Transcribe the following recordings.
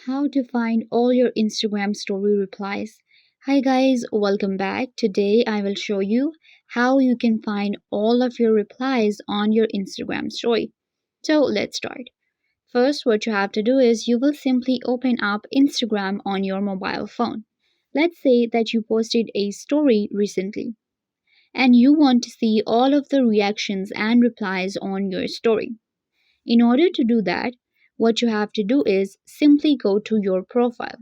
How to find all your Instagram story replies. Hi guys, welcome back. Today I will show you how you can find all of your replies on your Instagram story. So let's start. First, what you have to do is you will simply open up Instagram on your mobile phone. Let's say that you posted a story recently and you want to see all of the reactions and replies on your story. In order to do that, what you have to do is simply go to your profile.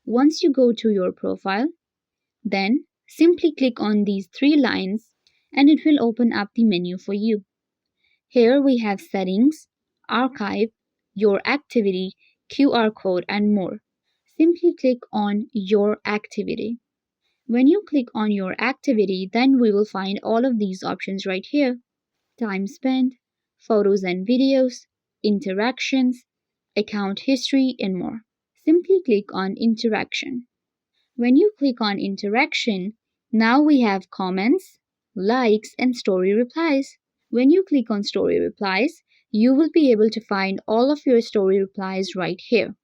Once you go to your profile, then simply click on these three lines and it will open up the menu for you. Here we have settings, archive, your activity, QR code and more. Simply click on your activity. When you click on your activity, then we will find all of these options right here. Time spent, photos and videos, interactions, account history, and more. Simply click on interaction. When you click on interaction, now we have comments, likes, and story replies. When you click on story replies, you will be able to find all of your story replies right here.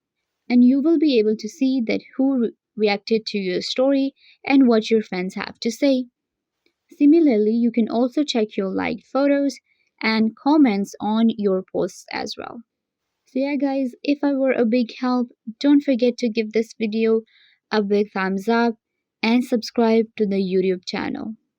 And you will be able to see that who reacted to your story and what your friends have to say. Similarly, you can also check your liked photos and comments on your posts as well. So yeah guys, if I were a big help, don't forget to give this video a big thumbs up and subscribe to the YouTube channel.